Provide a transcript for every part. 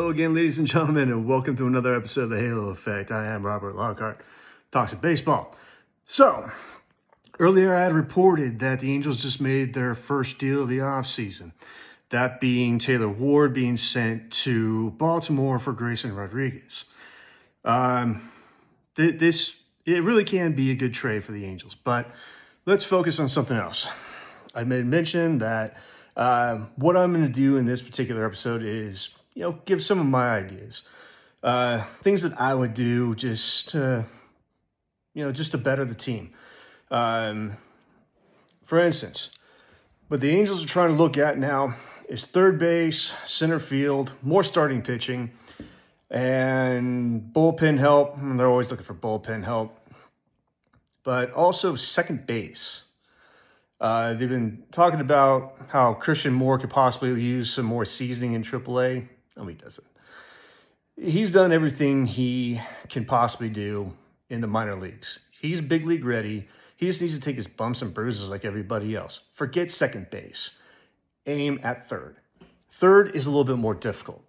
Hello again, ladies and gentlemen, and welcome to another episode of the Halo Effect. I am Robert Lockhart, talks of baseball. So, earlier I had reported that the Angels just made their first deal of the offseason. That being Taylor Ward being sent to Baltimore for Grayson Rodriguez. It really can be a good trade for the Angels, but let's focus on something else. I made mention that what I'm going to do in this particular episode is, give some of my ideas, things that I would do just to better the team. For instance, what the Angels are trying to look at now is third base, center field, more starting pitching, and bullpen help. They're always looking for bullpen help, but also second base. They've been talking about how Christian Moore could possibly use some more seasoning in AAA. No, he doesn't. He's done everything he can possibly do in the minor leagues. He's big league ready. He just needs to take his bumps and bruises like everybody else. Forget second base. Aim at third. Third is a little bit more difficult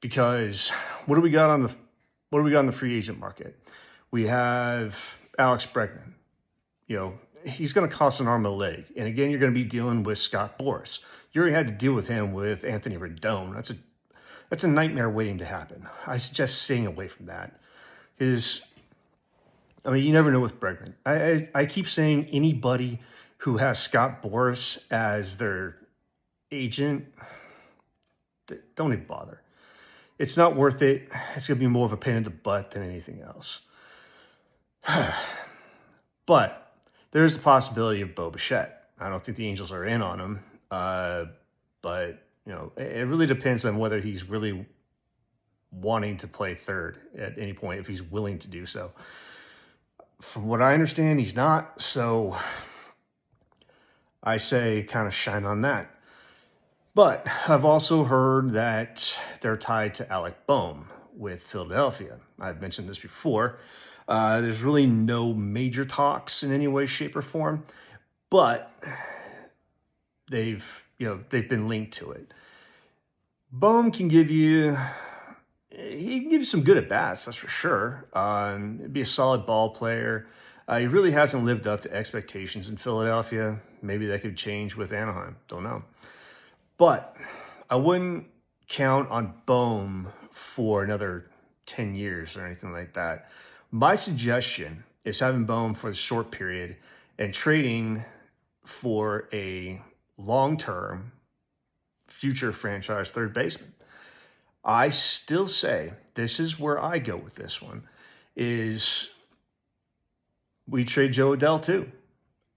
because what do we got on the free agent market? We have Alex Bregman. He's going to cost an arm and a leg. And again, you're going to be dealing with Scott Boras. You already had to deal with him with Anthony Rendon. That's a nightmare waiting to happen. I suggest staying away from that. You never know with Bregman. I keep saying anybody who has Scott Boras as their agent, don't even bother. It's not worth it. It's going to be more of a pain in the butt than anything else. But there's the possibility of Bo Bichette. I don't think the Angels are in on him, but it really depends on whether he's really wanting to play third at any point, if he's willing to do so. From what I understand, he's not, so I say kind of shine on that. But I've also heard that they're tied to Alec Bohm with Philadelphia. I've mentioned this before. There's really no major talks in any way, shape, or form, but they've been linked to it. Bohm can give you some good at bats, that's for sure. He'd be a solid ball player. He really hasn't lived up to expectations in Philadelphia. Maybe that could change with Anaheim. Don't know. But I wouldn't count on Bohm for another 10 years or anything like that. My suggestion is having Bohm for a short period and trading for a long-term future franchise third baseman. I still say, this is where I go with this one, is we trade Joe Adell too.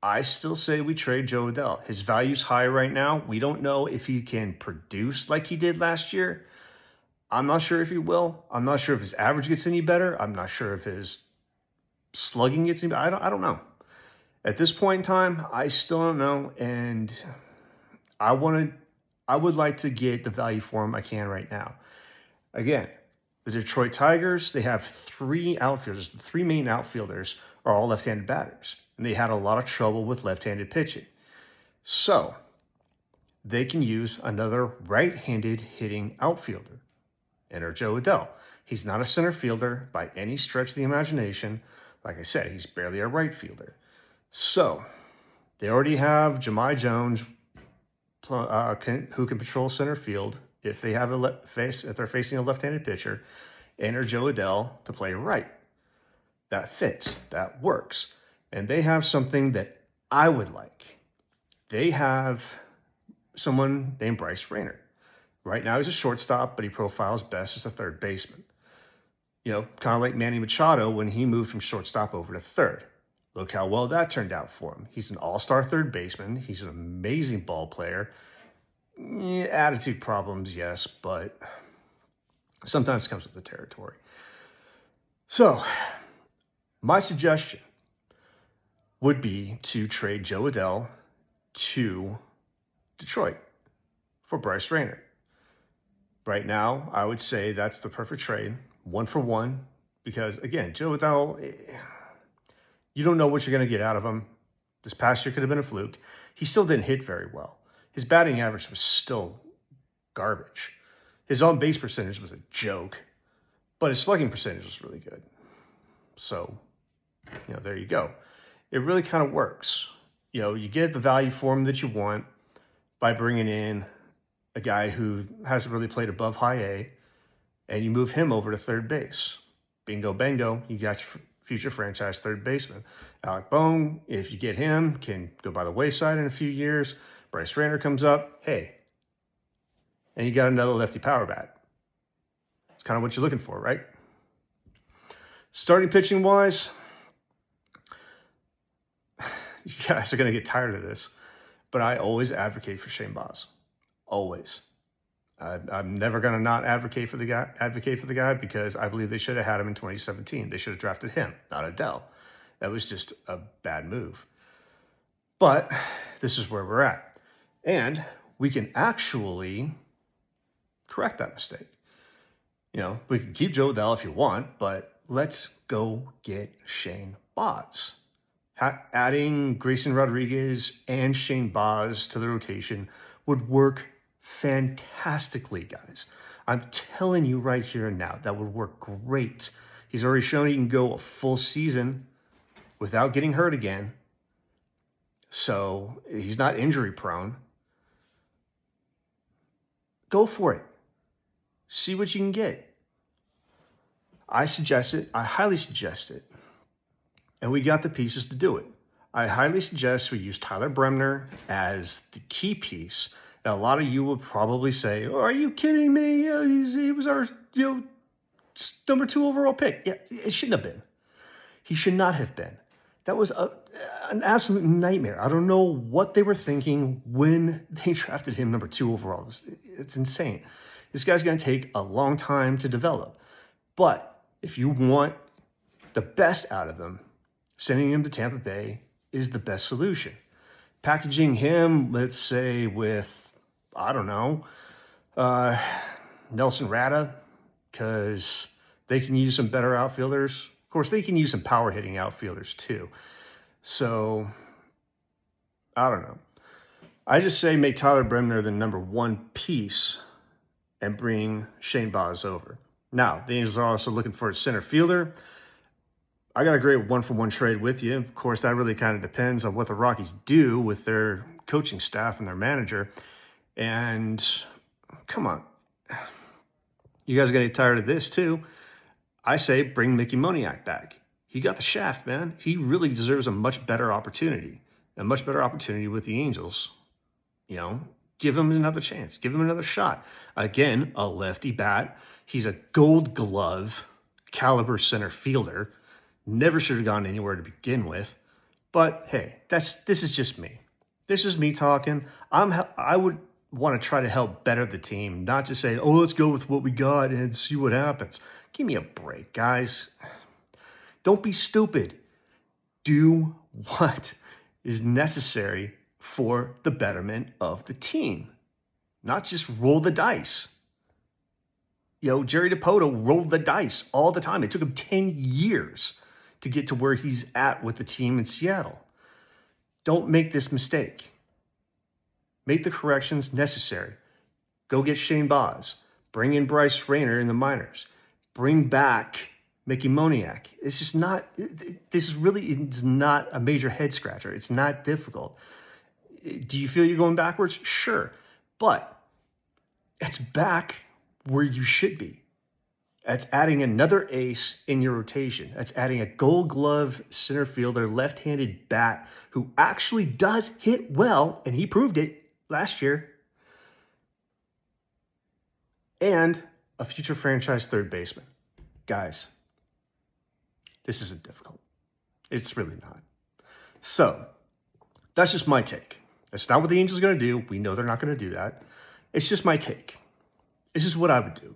I still say we trade Joe Adell. His value's high right now. We don't know if he can produce like he did last year. I'm not sure if he will. I'm not sure if his average gets any better. I'm not sure if his slugging gets any better. I don't know. At this point in time, I still don't know. And I would like to get the value for him I can right now. Again, the Detroit Tigers, they have three outfielders. The three main outfielders are all left-handed batters. And they had a lot of trouble with left-handed pitching. So they can use another right-handed hitting outfielder. Enter Joe Adell. He's not a center fielder by any stretch of the imagination. Like I said, he's barely a right fielder. So they already have Jahmai Jones, who can patrol center field if they have if they're facing a left-handed pitcher. Enter Joe Adell to play right. That fits. That works. And they have something that I would like. They have someone named Bryce Rayner. Right now he's a shortstop, but he profiles best as a third baseman. Kind of like Manny Machado when he moved from shortstop over to third. Look how well that turned out for him. He's an all-star third baseman. He's an amazing ball player. Attitude problems, yes, but sometimes comes with the territory. So, my suggestion would be to trade Joe Adell to Detroit for Bryce Rayner. Right now, I would say that's the perfect trade, 1-for-1, because, again, Joe Adell, you don't know what you're going to get out of him. This past year could have been a fluke. He still didn't hit very well. His batting average was still garbage. His on-base percentage was a joke, but his slugging percentage was really good. So, there you go. It really kind of works. You get the value for him that you want by bringing in a guy who hasn't really played above high A, and you move him over to third base. Bingo, bango, you got your future franchise third baseman. Alec Bohm, if you get him, can go by the wayside in a few years. Bryce Rayner comes up, hey, and you got another lefty power bat. It's kind of what you're looking for, right? Starting pitching wise, you guys are going to get tired of this, but I always advocate for Shane Baz. Always. I'm never going to not advocate for the guy because I believe they should have had him in 2017. They should have drafted him, not Adele. That was just a bad move. But this is where we're at. And we can actually correct that mistake. We can keep Joe Adele if you want, but let's go get Shane Baz. Adding Grayson Rodriguez and Shane Baz to the rotation would work fantastically, guys. I'm telling you right here and now, that would work great. He's already shown he can go a full season without getting hurt again. So he's not injury prone. Go for it. See what you can get. I suggest it. I highly suggest it. And we got the pieces to do it. I highly suggest we use Tyler Bremner as the key piece. Now, a lot of you will probably say, "Oh, are you kidding me? He was our number 2 overall pick." Yeah, it shouldn't have been. He should not have been. That was an absolute nightmare. I don't know what they were thinking when they drafted him number 2 overall. It's insane. This guy's going to take a long time to develop. But if you want the best out of him, sending him to Tampa Bay is the best solution. Packaging him, let's say, with, I don't know, Nelson Rada, because they can use some better outfielders. Of course, they can use some power hitting outfielders too. So, I don't know. I just say make Tyler Bremner the number 1 piece and bring Shane Baz over. Now, the Angels are also looking for a center fielder. I got a great 1-for-1 trade with you. Of course, that really kind of depends on what the Rockies do with their coaching staff and their manager. And come on. You guys are going to get tired of this too. I say bring Mickey Moniak back. He got the shaft, man. He really deserves a much better opportunity. A much better opportunity with the Angels. Give him another chance. Give him another shot. Again, a lefty bat. He's a Gold Glove caliber center fielder. Never should have gone anywhere to begin with. But hey, this is just me. This is me talking. I would want to try to help better the team, not just say, "Oh, let's go with what we got and see what happens." Give me a break, guys. Don't be stupid. Do what is necessary for the betterment of the team. Not just roll the dice. Jerry Dipoto rolled the dice all the time. It took him 10 years to get to where he's at with the team in Seattle. Don't make this mistake. Make the corrections necessary. Go get Shane Baz. Bring in Bryce Rayner in the minors. Bring back Mickey Moniak. This really is not a major head scratcher. It's not difficult. Do you feel you're going backwards? Sure. But it's back where you should be. That's adding another ace in your rotation. That's adding a Gold Glove center fielder, left-handed bat who actually does hit well, and he proved it last year. And a future franchise third baseman. Guys, this isn't difficult. It's really not. So, that's just my take. That's not what the Angels are going to do. We know they're not going to do that. It's just my take. It's just what I would do.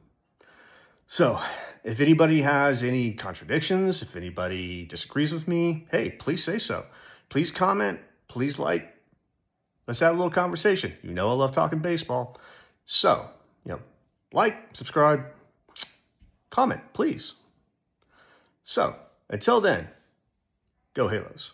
So, if anybody has any contradictions, if anybody disagrees with me, hey, please say so. Please comment. Please like. Let's have a little conversation. I love talking baseball. So, like, subscribe, comment, please. So, until then, go Halos.